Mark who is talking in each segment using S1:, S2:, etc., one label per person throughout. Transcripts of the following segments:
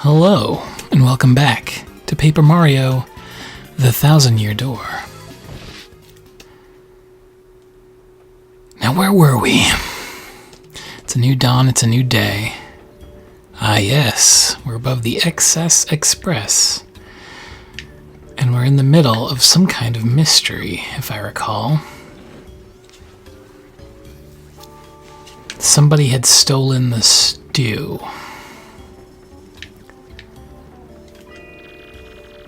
S1: Hello, and welcome back to Paper Mario, The 1,000-Year Door. Now where were we? It's a new dawn, it's a new day. Ah yes, we're above the XS Express. And we're in the middle of some kind of mystery, if I recall. Somebody had stolen the stew.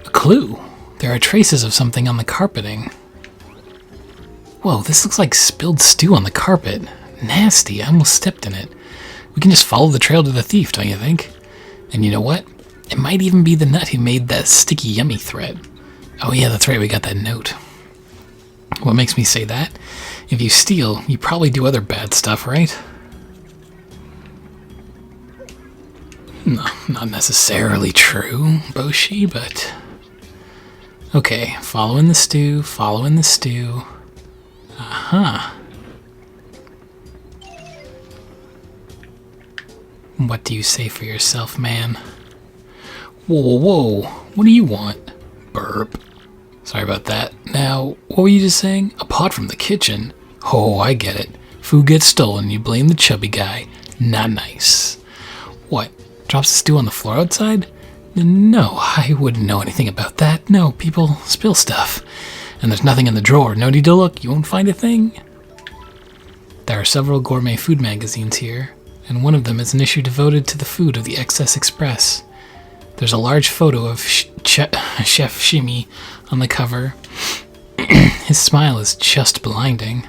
S1: A clue. There are traces of something on the carpeting. Whoa, this looks like spilled stew on the carpet. Nasty, I almost stepped in it. We can just follow the trail to the thief, don't you think? And you know what? It might even be the nut who made that sticky yummy thread. Oh yeah, that's right, we got that note. What makes me say that? If you steal, you probably do other bad stuff, right? No, not necessarily true, Boshi, but... Okay, following the stew, following the stew. Aha. What do you say for yourself, man? Whoa, whoa, whoa, what do you want? Burp. Sorry about that. Now, what were you just saying? A pot from the kitchen? Oh, I get it. Food gets stolen, you blame the chubby guy. Not nice. What? Drops the stew on the floor outside? No, I wouldn't know anything about that. No, people spill stuff. And there's nothing in the drawer. No need to look. You won't find a thing. There are several gourmet food magazines here, and one of them is an issue devoted to the food of the XS Express. There's a large photo of Chef Shimmy on the cover. His smile is just blinding.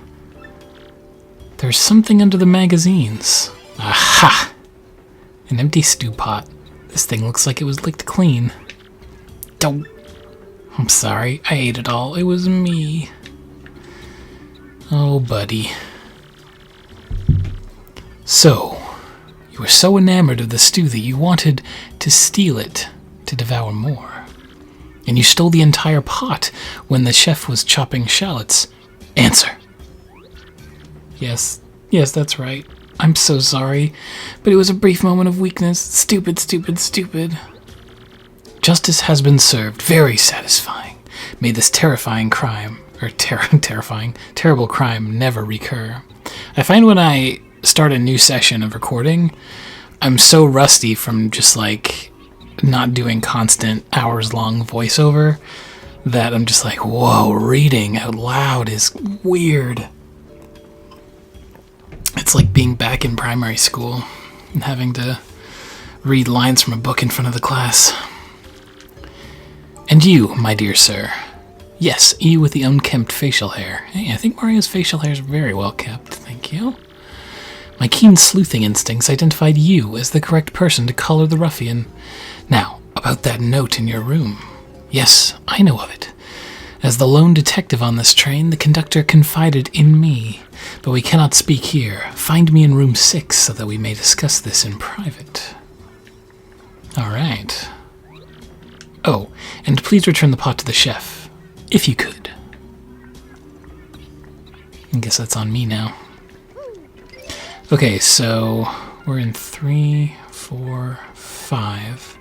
S1: There's something under the magazines. Aha! An empty stew pot. This thing looks like it was licked clean. Don't. I'm sorry, I ate it all. It was me. Oh, buddy. So, you were so enamored of the stew that you wanted to steal it to devour more. And you stole the entire pot when the chef was chopping shallots. Answer. Yes, that's right. I'm so sorry, but it was a brief moment of weakness. Stupid, stupid, stupid. Justice has been served. Very satisfying. May this terrible crime never recur. I find when I start a new session of recording, I'm so rusty from just like not doing constant hours-long voiceover that I'm just like, whoa, reading out loud is weird. It's like being back in primary school and having to read lines from a book in front of the class. And you, my dear sir. Yes, you with the unkempt facial hair. Hey, I think Mario's facial hair is very well kept, thank you. My keen sleuthing instincts identified you as the correct person to collar the ruffian. Now, about that note in your room. Yes, I know of it. As the lone detective on this train, the conductor confided in me. But we cannot speak here. Find me in room 6 so that we may discuss this in private. Alright. Oh, and please return the pot to the chef, if you could. I guess that's on me now. Okay, so we're in 3, 4, 5,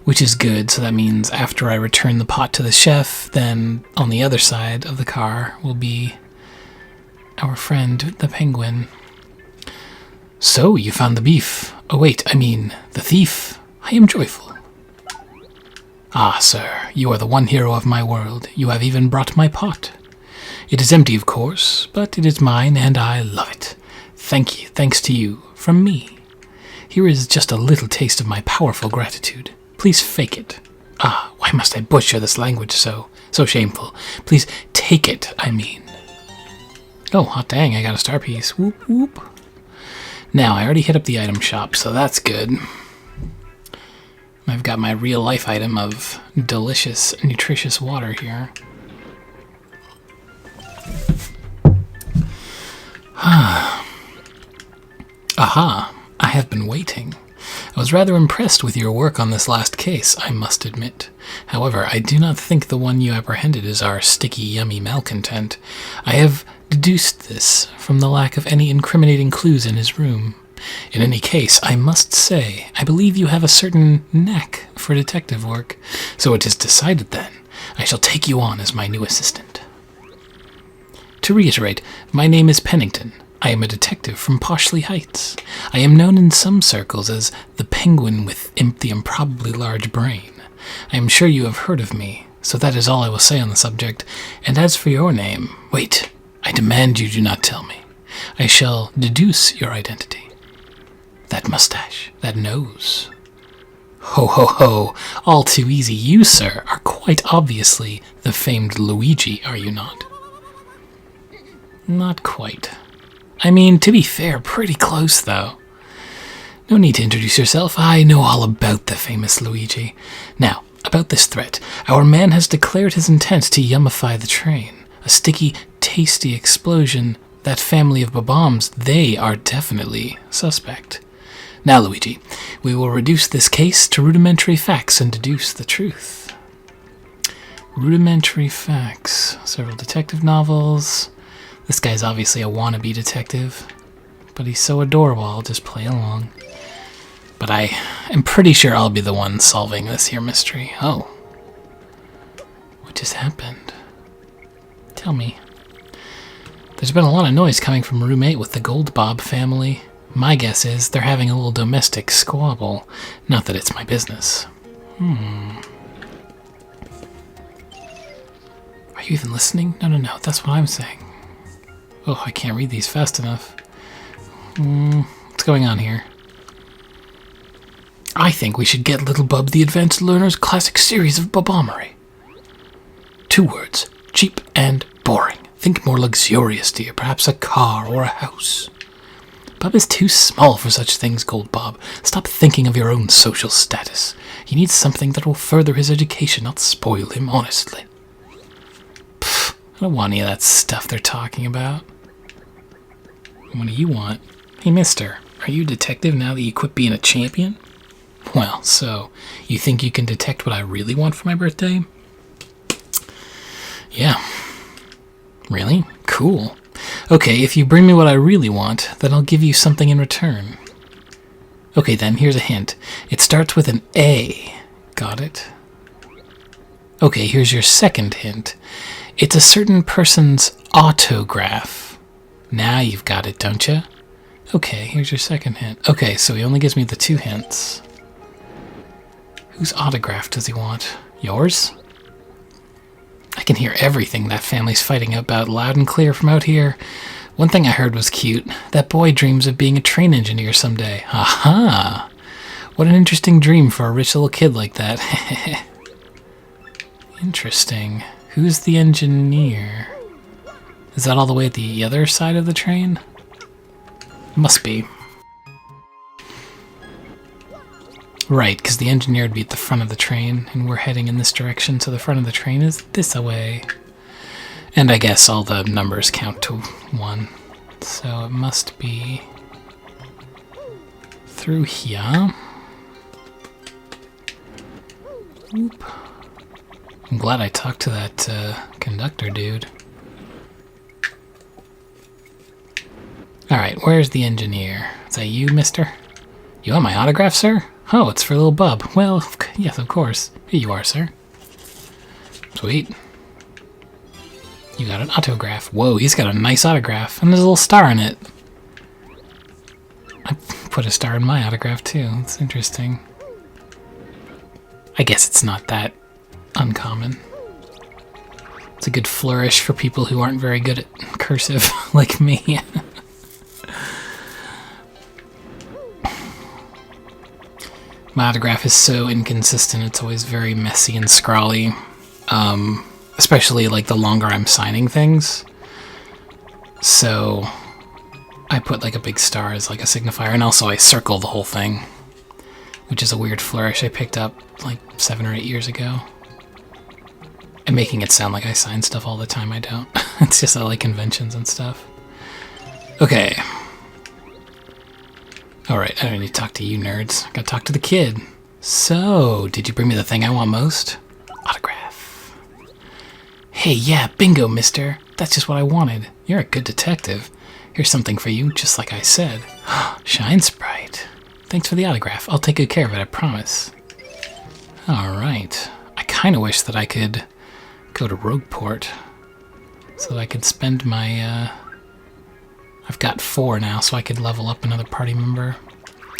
S1: which is good, so that means after I return the pot to the chef, then on the other side of the car will be our friend, the penguin. So, you found the beef. Oh wait, I mean, the thief. I am joyful. Ah, sir, you are the one hero of my world. You have even brought my pot. It is empty, of course, but it is mine, and I love it. Thank you, thanks to you, from me. Here is just a little taste of my powerful gratitude. Please fake it. Ah, why must I butcher this language so shameful? Please take it, I mean. Oh, hot dang, I got a star piece. Whoop, whoop. Now, I already hit up the item shop, so that's good. I've got my real-life item of delicious, nutritious water here. Aha, I have been waiting. I was rather impressed with your work on this last case, I must admit. However, I do not think the one you apprehended is our sticky, yummy malcontent. I have deduced this from the lack of any incriminating clues in his room. In any case, I must say, I believe you have a certain knack for detective work. So it is decided then. I shall take you on as my new assistant. To reiterate, my name is Pennington. I am a detective from Poshley Heights. I am known in some circles as the penguin with the improbably large brain. I am sure you have heard of me, so that is all I will say on the subject. And as for your name, wait, I demand you do not tell me. I shall deduce your identity. That mustache, that nose. Ho ho ho, all too easy. You, sir, are quite obviously the famed Luigi, are you not? Not quite. I mean, to be fair, pretty close, though. No need to introduce yourself. I know all about the famous Luigi. Now, about this threat. Our man has declared his intent to yummify the train. A sticky, tasty explosion. That family of bombs, they are definitely suspect. Now, Luigi, we will reduce this case to rudimentary facts and deduce the truth. Rudimentary facts. Several detective novels. This guy's obviously a wannabe detective, but he's so adorable, I'll just play along. But I am pretty sure I'll be the one solving this here mystery. Oh. What just happened? Tell me. There's been a lot of noise coming from room 8 with the Goldbob family. My guess is they're having a little domestic squabble. Not that it's my business. Are you even listening? No, that's what I'm saying. Oh, I can't read these fast enough. What's going on here? I think we should get Little Bub the Advanced Learner's classic series of Bobomery. 2 words. Cheap and boring. Think more luxurious, dear. Perhaps a car or a house. Bub is too small for such things, Goldbob. Stop thinking of your own social status. He needs something that will further his education, not spoil him, honestly. Pfft, I don't want any of that stuff they're talking about. What do you want? Hey, mister, are you a detective now that you quit being a champion? Well, so, you think you can detect what I really want for my birthday? Yeah. Really? Cool. Okay, if you bring me what I really want, then I'll give you something in return. Okay then, here's a hint. It starts with an A. Got it? Okay, here's your second hint. It's a certain person's autograph. Now you've got it, don't you? Okay, here's your second hint. Okay, so he only gives me the 2 hints. Whose autograph does he want? Yours? I can hear everything that family's fighting about loud and clear from out here. One thing I heard was cute. That boy dreams of being a train engineer someday. Aha! What an interesting dream for a rich little kid like that. Interesting. Who's the engineer? Is that all the way at the other side of the train? Must be. Right, because the engineer would be at the front of the train, and we're heading in this direction, so the front of the train is this way. And I guess all the numbers count to 1. So it must be through here. Oop. I'm glad I talked to that conductor dude. Alright, where's the engineer? Is that you, mister? You want my autograph, sir? Oh, it's for little Bub. Well, yes, of course. Here you are, sir. Sweet. You got an autograph. Whoa, he's got a nice autograph. And there's a little star in it. I put a star in my autograph, too. It's interesting. I guess it's not that uncommon. It's a good flourish for people who aren't very good at cursive, like me. My autograph is so inconsistent, it's always very messy and scrawly. Especially like the longer I'm signing things. So I put like a big star as like a signifier, and also I circle the whole thing, which is a weird flourish I picked up like 7 or 8 years ago. And making it sound like I sign stuff all the time, I don't. It's just I like conventions and stuff. Okay. Alright, I don't need to talk to you nerds. I gotta talk to the kid. So, did you bring me the thing I want most? Autograph. Hey, yeah, bingo, mister. That's just what I wanted. You're a good detective. Here's something for you, just like I said. Shine Sprite. Thanks for the autograph. I'll take good care of it, I promise. Alright. I kind of wish that I could go to Rogueport so that I could spend my, I've got 4 now, so I could level up another party member.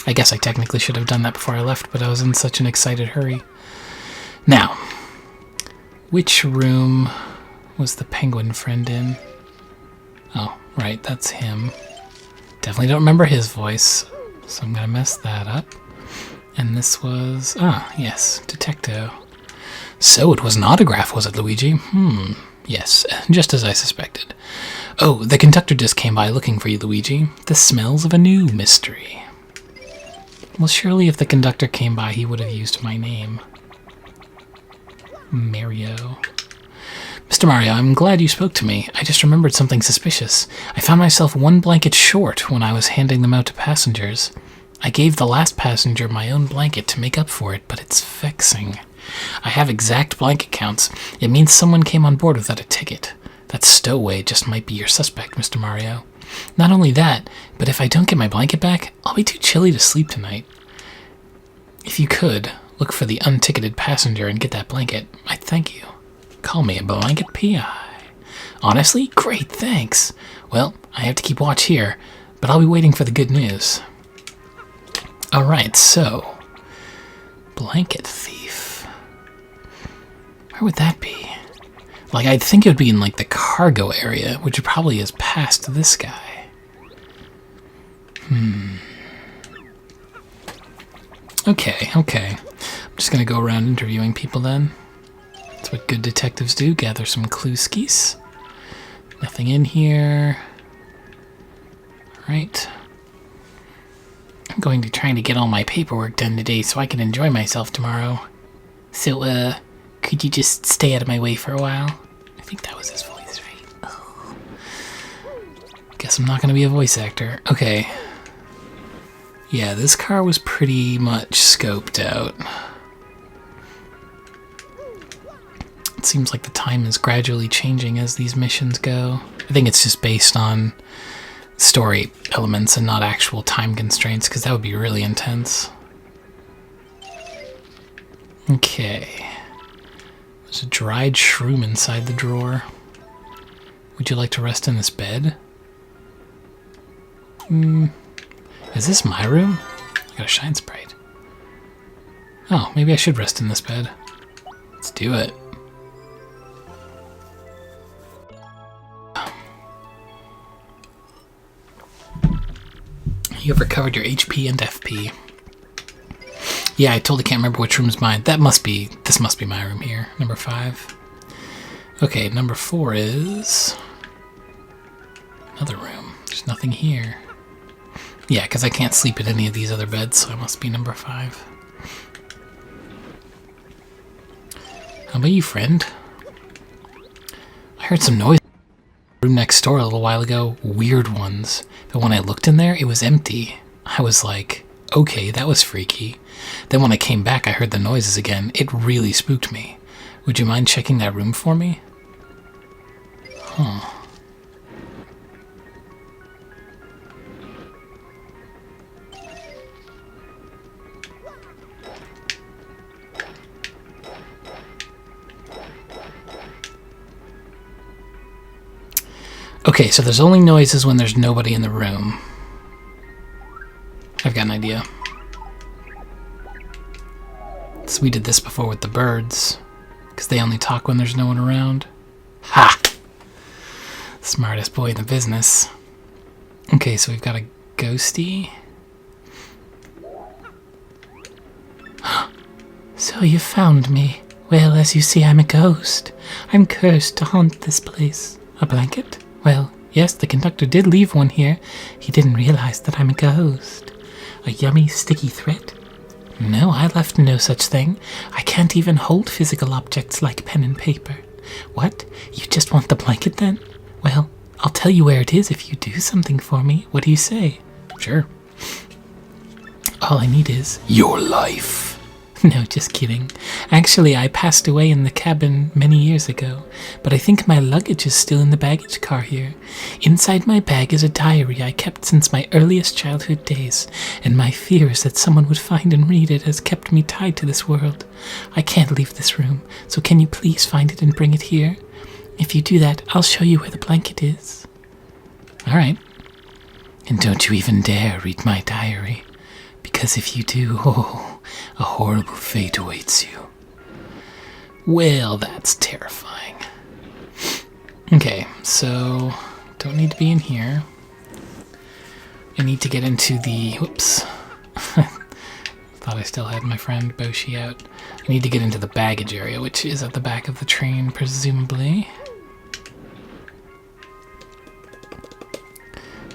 S1: I guess I technically should have done that before I left, but I was in such an excited hurry. Now, which room was the penguin friend in? Oh, right, that's him. Definitely don't remember his voice, so I'm gonna mess that up. And this was... ah, yes, Detecto. So it was an autograph, was it, Luigi? Yes, just as I suspected. Oh, the conductor just came by looking for you, Luigi. The smells of a new mystery. Well, surely if the conductor came by, he would have used my name. Mario. Mr. Mario, I'm glad you spoke to me. I just remembered something suspicious. I found myself 1 blanket short when I was handing them out to passengers. I gave the last passenger my own blanket to make up for it, but it's vexing. I have exact blanket counts. It means someone came on board without a ticket. That stowaway just might be your suspect, Mr. Mario. Not only that, but if I don't get my blanket back, I'll be too chilly to sleep tonight. If you could, look for the unticketed passenger and get that blanket, I'd thank you. Call me a blanket PI. Honestly? Great, thanks. Well, I have to keep watch here, but I'll be waiting for the good news. Alright, so... blanket thief. Where would that be? Like, I'd think it would be in, like, the cargo area, which probably is past this guy. Okay. I'm just gonna go around interviewing people then. That's what good detectives do, gather some clueskis. Nothing in here. Alright. I'm going to try to get all my paperwork done today so I can enjoy myself tomorrow. So, could you just stay out of my way for a while? I think that was his voice, right? Oh. Guess I'm not going to be a voice actor. Okay. Yeah, this car was pretty much scoped out. It seems like the time is gradually changing as these missions go. I think it's just based on story elements and not actual time constraints, because that would be really intense. Okay. There's a dried shroom inside the drawer. Would you like to rest in this bed? Is this my room? I got a shine sprite. Oh, maybe I should rest in this bed. Let's do it. You have recovered your HP and FP. Yeah, I totally can't remember which room's mine. This must be my room here. Number 5. Okay, number 4 is... another room. There's nothing here. Yeah, because I can't sleep in any of these other beds, so I must be number 5. How about you, friend? I heard some noise in the room next door a little while ago. Weird ones. But when I looked in there, it was empty. I was like, okay, that was freaky. Then when I came back, I heard the noises again. It really spooked me. Would you mind checking that room for me? Huh. Okay, so there's only noises when there's nobody in the room. I've got an idea. So we did this before with the birds, because they only talk when there's no one around. Ha! Smartest boy in the business. Okay, so we've got a ghosty. So you found me. Well, as you see, I'm a ghost. I'm cursed to haunt this place. A blanket? Well, yes, the conductor did leave one here. He didn't realize that I'm a ghost. A yummy, sticky threat? No, I left no such thing. I can't even hold physical objects like pen and paper. What? You just want the blanket then? Well, I'll tell you where it is if you do something for me. What do you say? Sure. All I need is your life. No, just kidding. Actually, I passed away in the cabin many years ago, but I think my luggage is still in the baggage car here. Inside my bag is a diary I kept since my earliest childhood days, and my fears that someone would find and read it has kept me tied to this world. I can't leave this room, so can you please find it and bring it here? If you do that, I'll show you where the blanket is. Alright. And don't you even dare read my diary, because if you do, a horrible fate awaits you. Well, that's terrifying. Okay, so don't need to be in here. I need to get into the... Whoops. Thought I still had my friend Boshi out. I need to get into the baggage area, which is at the back of the train, presumably.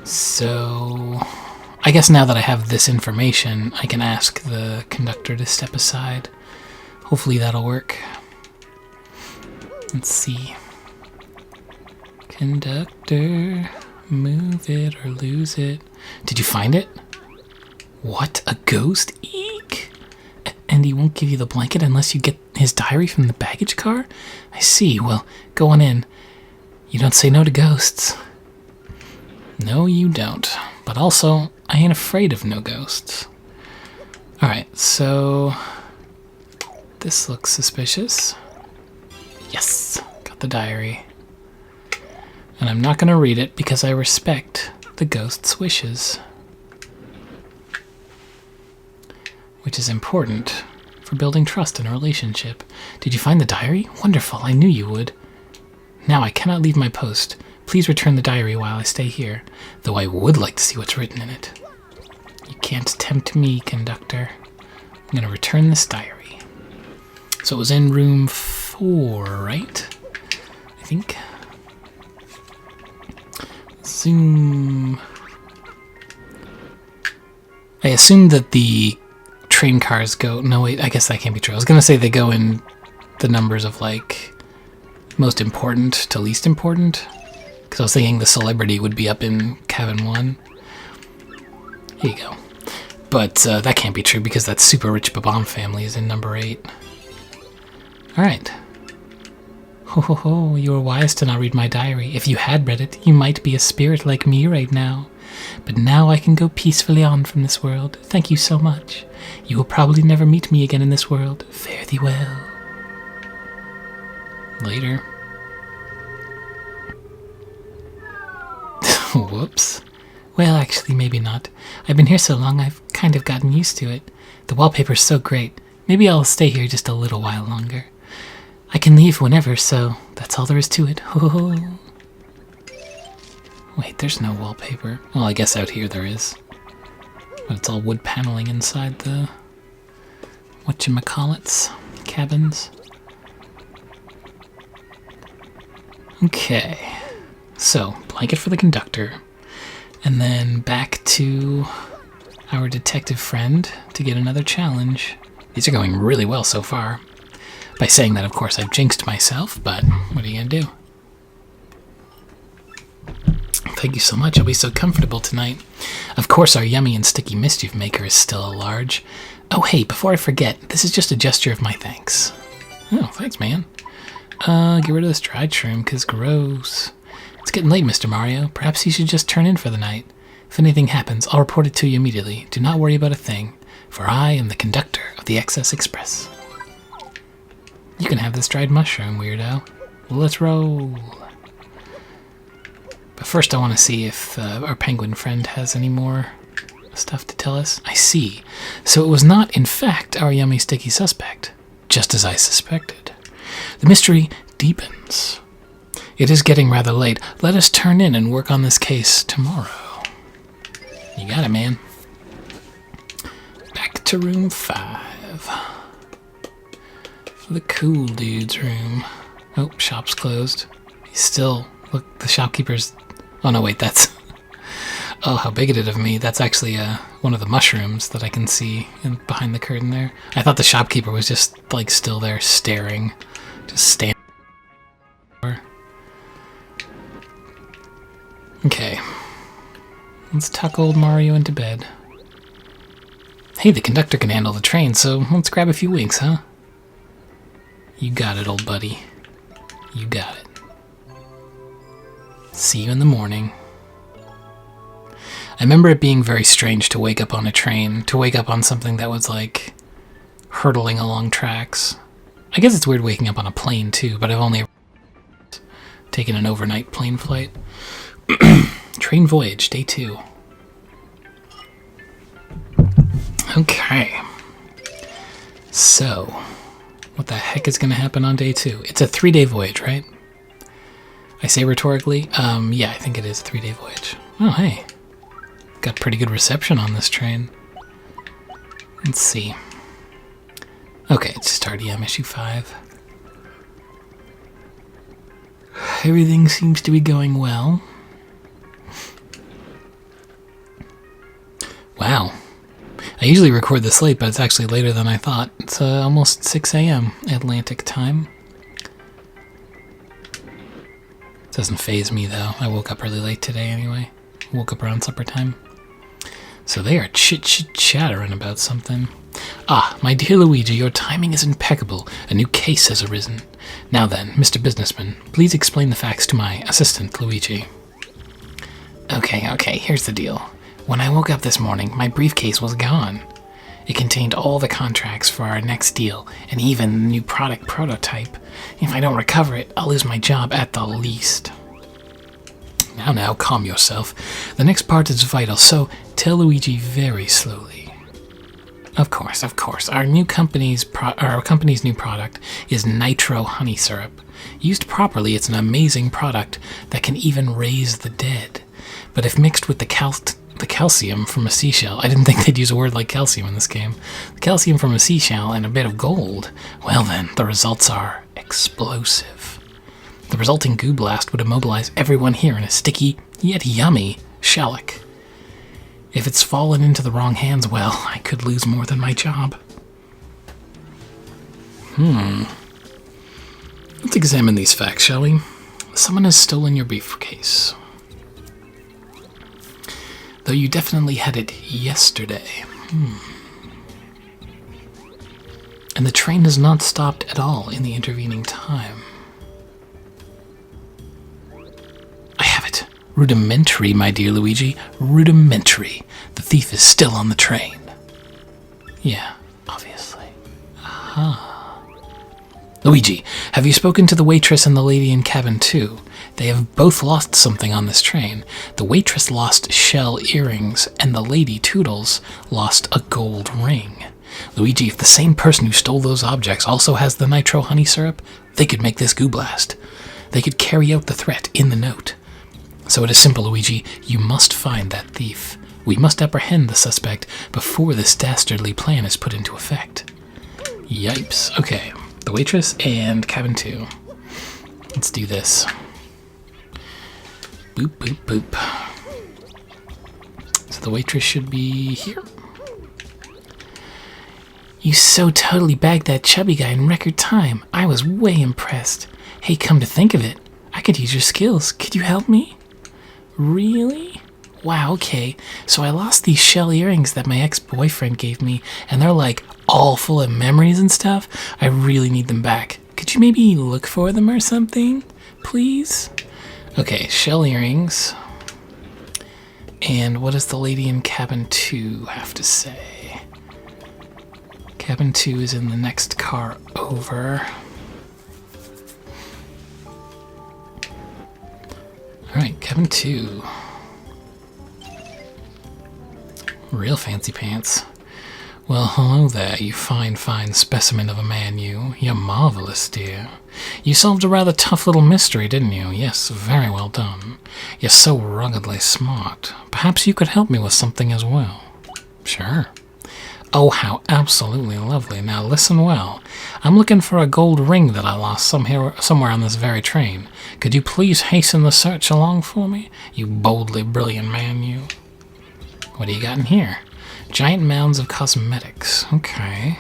S1: So... I guess now that I have this information, I can ask the conductor to step aside. Hopefully that'll work. Let's see. Conductor, move it or lose it. Did you find it? What? A ghost? Eek! And he won't give you the blanket unless you get his diary from the baggage car? I see. Well, go on in. You don't say no to ghosts. No, you don't. But also, I ain't afraid of no ghosts. Alright, so... this looks suspicious. Yes! Got the diary. And I'm not going to read it because I respect the ghost's wishes. Which is important for building trust in a relationship. Did you find the diary? Wonderful, I knew you would. Now I cannot leave my post. Please return the diary while I stay here, though I would like to see what's written in it. You can't tempt me, conductor. I'm going to return this diary. So it was in room 4, right? I think. Zoom. I assume that the train cars go... No, wait, I guess that can't be true. I was going to say they go in the numbers of, like, most important to least important. Because I was thinking the celebrity would be up in cabin 1. Here you go. But that can't be true because that super rich Babam family is in number 8. Alright. Ho ho ho, you were wise to not read my diary. If you had read it, you might be a spirit like me right now. But now I can go peacefully on from this world. Thank you so much. You will probably never meet me again in this world. Fare thee well. Later. Whoops. Well, actually, maybe not. I've been here so long, I've kind of gotten used to it. The wallpaper's so great. Maybe I'll stay here just a little while longer. I can leave whenever, so that's all there is to it. Oh. Wait, there's no wallpaper. Well, I guess out here there is. But it's all wood paneling inside the... whatchamacallits? Cabins. Okay. So, blanket for the conductor. And then back to our detective friend to get another challenge. These are going really well so far. By saying that, of course, I've jinxed myself, but what are you gonna do? Thank you so much. I'll be so comfortable tonight. Of course, our yummy and sticky mischief maker is still a large. Oh, hey, before I forget, this is just a gesture of my thanks. Oh, thanks, man. Get rid of this dried shroom, 'cause gross. It's getting late, Mr. Mario. Perhaps you should just turn in for the night. If anything happens, I'll report it to you immediately. Do not worry about a thing, for I am the conductor of the Excess Express. You can have this dried mushroom, weirdo. Let's roll. But first I want to see if our penguin friend has any more stuff to tell us. I see. So it was not, in fact, our yummy sticky suspect, just as I suspected. The mystery deepens. It is getting rather late. Let us turn in and work on this case tomorrow. You got it, man. Back to room 5. The cool dude's room. Oh, shop's closed. He's still... Look, the shopkeeper's... Oh, no, wait, that's... Oh, how bigoted of me. That's actually one of the mushrooms that I can see behind the curtain there. I thought the shopkeeper was just, like, still there staring. Just standing. Okay. Let's tuck old Mario into bed. Hey, the conductor can handle the train, so let's grab a few winks, huh? You got it, old buddy. You got it. See you in the morning. I remember it being very strange to wake up on a train, to wake up on something that was like hurtling along tracks. I guess it's weird waking up on a plane too, but I've only taken an overnight plane flight. Train voyage, day 2. Okay. So, what the heck is going to happen on day 2? It's a 3-day voyage, right? I say rhetorically. Yeah, I think it is a 3-day voyage. Oh, hey. Got pretty good reception on this train. Let's see. Okay, it's just RDM issue 5. Everything seems to be going well. Wow. I usually record this late, but it's actually later than I thought. It's almost 6 a.m. Atlantic time. Doesn't faze me, though. I woke up really late today anyway. Woke up around supper time. So they are chit-chattering about something. Ah, my dear Luigi, your timing is impeccable. A new case has arisen. Now then, Mr. Businessman, please explain the facts to my assistant, Luigi. Okay, here's the deal. When I woke up this morning, my briefcase was gone. It contained all the contracts for our next deal, and even the new product prototype. If I don't recover it, I'll lose my job at the least. Now, calm yourself. The next part is vital, so tell Luigi very slowly. Of course. Our company's new product is nitro honey syrup. Used properly, it's an amazing product that can even raise the dead. But if mixed with the calcium from a seashell, I didn't think they'd use a word like calcium in this game. The calcium from a seashell and a bit of gold, well then, the results are explosive. The resulting goo blast would immobilize everyone here in a sticky, yet yummy, shellac. If it's fallen into the wrong hands, well, I could lose more than my job. Let's examine these facts, shall we? Someone has stolen your briefcase. Though you definitely had it yesterday. And the train has not stopped at all in the intervening time. I have it. Rudimentary, my dear Luigi. Rudimentary. The thief is still on the train. Yeah, obviously. Aha. Luigi, have you spoken to the waitress and the lady in cabin 2? They have both lost something on this train. The waitress lost shell earrings, and the lady, Toodles, lost a gold ring. Luigi, if the same person who stole those objects also has the nitro honey syrup, they could make this goo blast. They could carry out the threat in the note. So it is simple, Luigi. You must find that thief. We must apprehend the suspect before this dastardly plan is put into effect. Yipes. Okay, the waitress and cabin 2. Let's do this. Boop, boop, boop. So the waitress should be here. You so totally bagged that chubby guy in record time. I was way impressed. Hey, come to think of it, I could use your skills. Could you help me? Really? Wow, okay. So I lost these shell earrings that my ex-boyfriend gave me, and they're like all full of memories and stuff. I really need them back. Could you maybe look for them or something? Please? Okay, shell earrings. And what does the lady in cabin 2 have to say? Cabin 2 is in the next car over. Alright, cabin 2. Real fancy pants. Well, hello there, you fine specimen of a man, you. You're marvelous, dear. You solved a rather tough little mystery, didn't you? Yes, very well done. You're so ruggedly smart. Perhaps you could help me with something as well. Sure. Oh, how absolutely lovely. Now listen well. I'm looking for a gold ring that I lost somewhere on this very train. Could you please hasten the search along for me? You boldly brilliant man, you. What do you got in here? Giant mounds of cosmetics. Okay.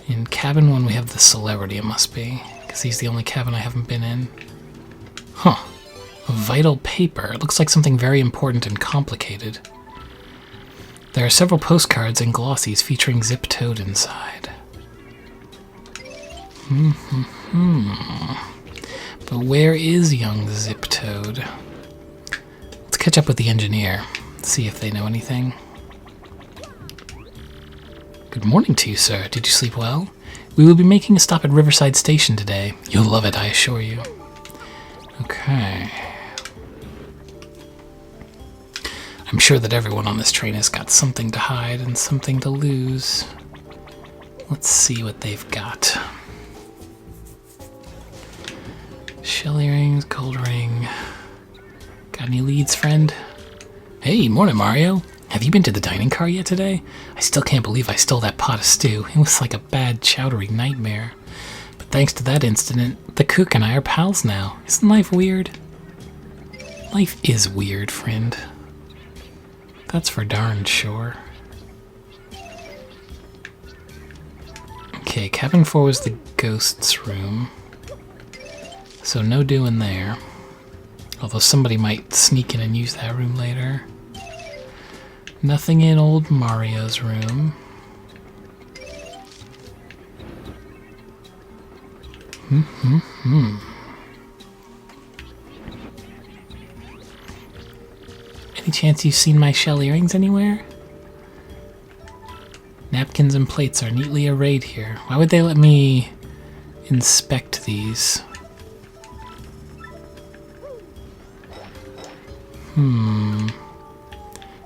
S1: In cabin 1 we have the celebrity, it must be. Because he's the only cabin I haven't been in. Huh. vital paper. It looks like something very important and complicated. There are several postcards and glossies featuring Zip Toad inside. But where is young Zip Toad? Let's catch up with the engineer, see if they know anything. Good morning to you, sir. Did you sleep well? We will be making a stop at Riverside Station today. You'll love it, I assure you. Okay. I'm sure that everyone on this train has got something to hide and something to lose. Let's see what they've got. Shell earrings, gold ring. Got any leads, friend? Hey, morning, Mario. Have you been to the dining car yet today? I still can't believe I stole that pot of stew. It was like a bad, chowdery nightmare. But thanks to that incident, the cook and I are pals now. Isn't life weird? Life is weird, friend. That's for darn sure. Okay, cabin 4 was the ghost's room. So no doing there. Although somebody might sneak in and use that room later. Nothing in old Mario's room. Any chance you've seen my shell earrings anywhere? Napkins and plates are neatly arrayed here. Why would they let me inspect these?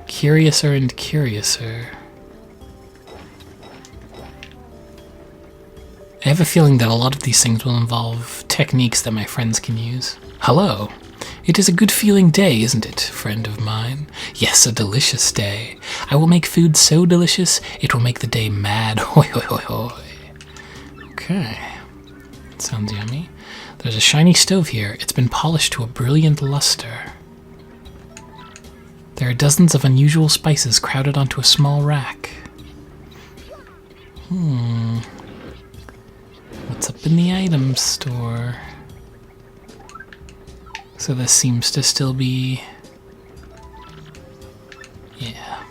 S1: Curiouser and curiouser. I have a feeling that a lot of these things will involve techniques that my friends can use. Hello. It is a good feeling day, isn't it, friend of mine? Yes, a delicious day. I will make food so delicious, it will make the day mad. Hoi, hoi, hoi, hoi. Okay. That sounds yummy. There's a shiny stove here. It's been polished to a brilliant luster. There are dozens of unusual spices crowded onto a small rack. What's up in the item store? So this seems to still be... yeah.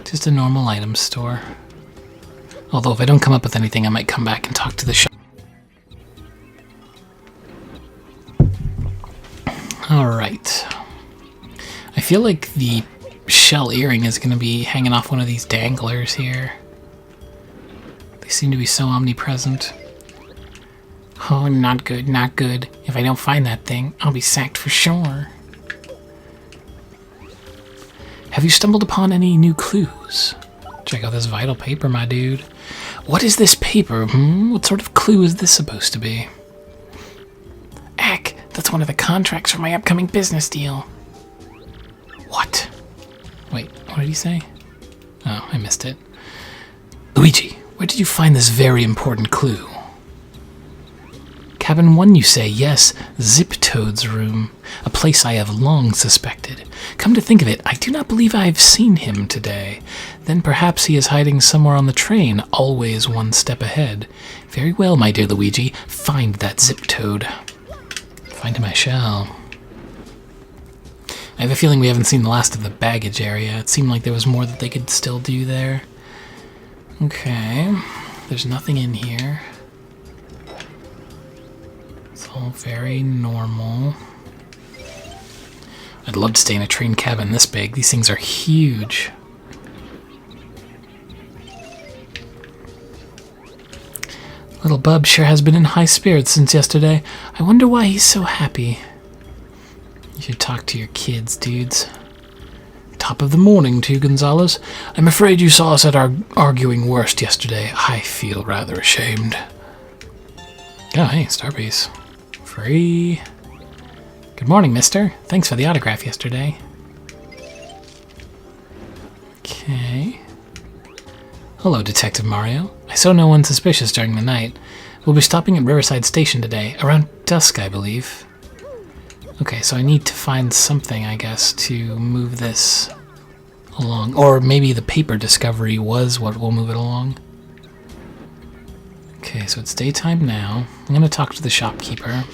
S1: Just a normal item store. Although if I don't come up with anything, I might come back and talk to the shop. Alright. I feel like the shell earring is going to be hanging off one of these danglers here. They seem to be so omnipresent. Oh, not good, not good. If I don't find that thing, I'll be sacked for sure. Have you stumbled upon any new clues? Check out this vital paper, my dude. What is this paper? What sort of clue is this supposed to be? Ack, that's one of the contracts for my upcoming business deal. What? Wait, what did he say? Oh, I missed it. Luigi, where did you find this very important clue? Cabin 1, you say? Yes, Zip Toad's room. A place I have long suspected. Come to think of it, I do not believe I have seen him today. Then perhaps he is hiding somewhere on the train, always one step ahead. Very well, my dear Luigi, find that Zip Toad. Find him I shall. I have a feeling we haven't seen the last of the baggage area. It seemed like there was more that they could still do there. Okay, there's nothing in here. It's all very normal. I'd love to stay in a train cabin this big. These things are huge. Little Bub sure has been in high spirits since yesterday. I wonder why he's so happy. You should talk to your kids, dudes. Top of the morning to you, Gonzalez. I'm afraid you saw us at our arguing worst yesterday. I feel rather ashamed. Oh, hey, Starpiece. Free. Good morning, mister. Thanks for the autograph yesterday. Okay. Hello, Detective Mario. I saw no one suspicious during the night. We'll be stopping at Riverside Station today, around dusk, I believe. Okay, so I need to find something, I guess, to move this along. Or maybe the paper discovery was what will move it along. Okay, so it's daytime now. I'm going to talk to the shopkeeper.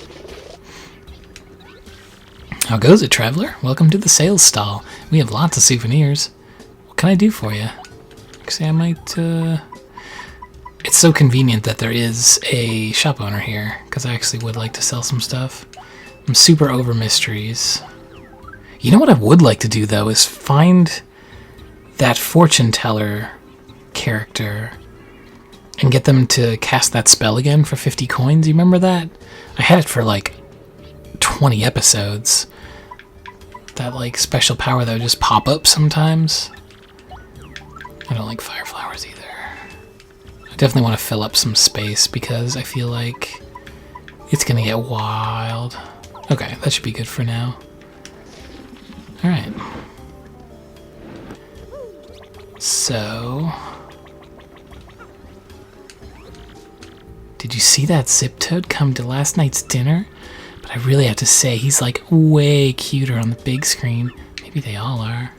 S1: How goes it, traveler? Welcome to the sales stall. We have lots of souvenirs. What can I do for you? Actually, I might, It's so convenient that there is a shop owner here, because I actually would like to sell some stuff. I'm super over mysteries. You know what I would like to do, though, is find that fortune teller character and get them to cast that spell again for 50 coins. You remember that? I had it for like 20 episodes. That like special power that would just pop up sometimes. I don't like fire flowers either. I definitely want to fill up some space because I feel like it's gonna get wild. Okay, that should be good for now. Alright. So... did you see that Zip Toad come to last night's dinner? But I really have to say, he's like way cuter on the big screen. Maybe they all are.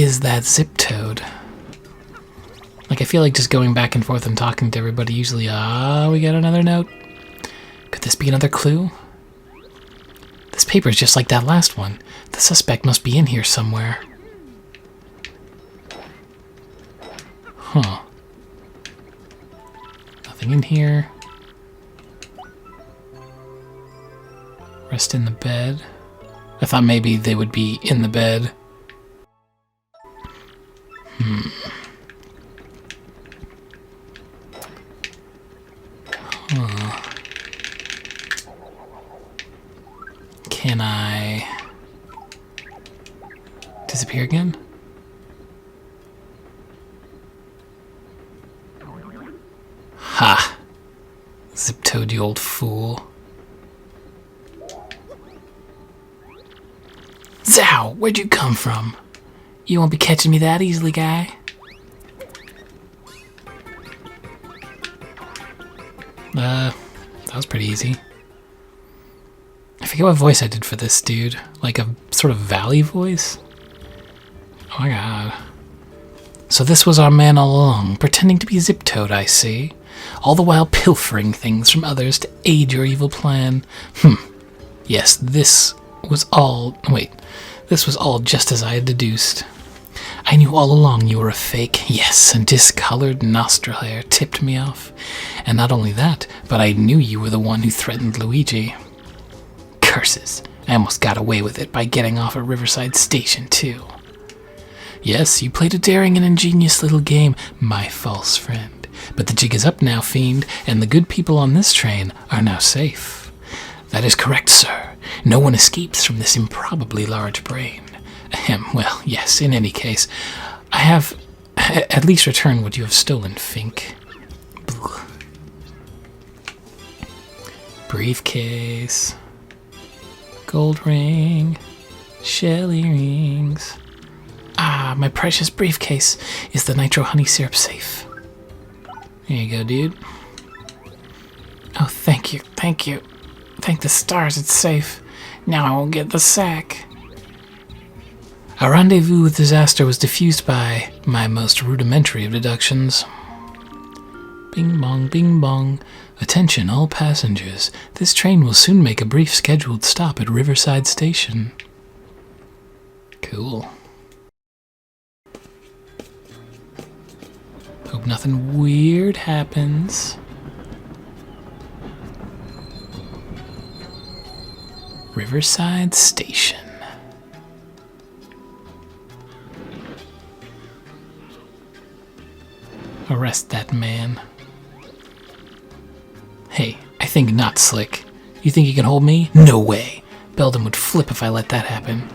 S1: Is that Zip Toad? Like, I feel like just going back and forth and talking to everybody usually, we got another note. Could this be another clue? This paper is just like that last one. The suspect must be in here somewhere. Huh. Nothing in here. Rest in the bed. I thought maybe they would be in the bed. Huh. Can I disappear again? Ha! Zip Toad, you old fool. Zow! Where'd you come from? You won't be catching me that easily, guy. That was pretty easy. I forget what voice I did for this dude. Like a sort of valley voice? Oh my god. So this was our man all along, pretending to be Zip Toad, I see. All the while pilfering things from others to aid your evil plan. Yes, this was all... wait. This was all just as I had deduced. I knew all along you were a fake. Yes, and discolored nostril hair tipped me off. And not only that, but I knew you were the one who threatened Luigi. Curses. I almost got away with it by getting off at Riverside Station, too. Yes, you played a daring and ingenious little game, my false friend. But the jig is up now, fiend, and the good people on this train are now safe. That is correct, sir. No one escapes from this improbably large brain. Well, yes, in any case, I have at least returned what you have stolen, Fink. Blah. Briefcase. Gold ring. Shell earrings. Ah, my precious briefcase. Is the nitro honey syrup safe? There you go, dude. Oh, thank you, thank you. Thank the stars it's safe. Now I won't get the sack. Our rendezvous with disaster was diffused by my most rudimentary of deductions. Bing bong, bing bong. Attention all passengers. This train will soon make a brief scheduled stop at Riverside Station. Cool. Hope nothing weird happens. Riverside Station. Arrest that man. Hey, I think not, Slick. You think you can hold me? No way. Belden would flip if I let that happen.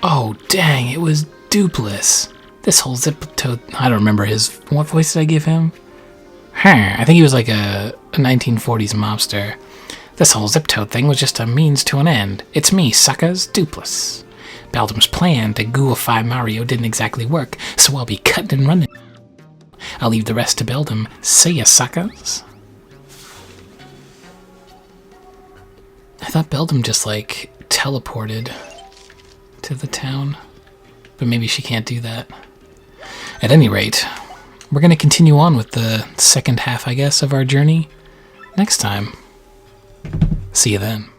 S1: Oh, dang, it was Dupless. This whole Zip Toad... I don't remember his... what voice did I give him? I think he was like a 1940s mobster. This whole Zip Toad thing was just a means to an end. It's me, suckers, Dupless. Beldam's plan to ghoulify Mario didn't exactly work, so I'll be cutting and running. I'll leave the rest to Beldam. See ya, suckers. I thought Beldam just, like, teleported to the town. But maybe she can't do that. At any rate, we're going to continue on with the second half, I guess, of our journey next time. See you then.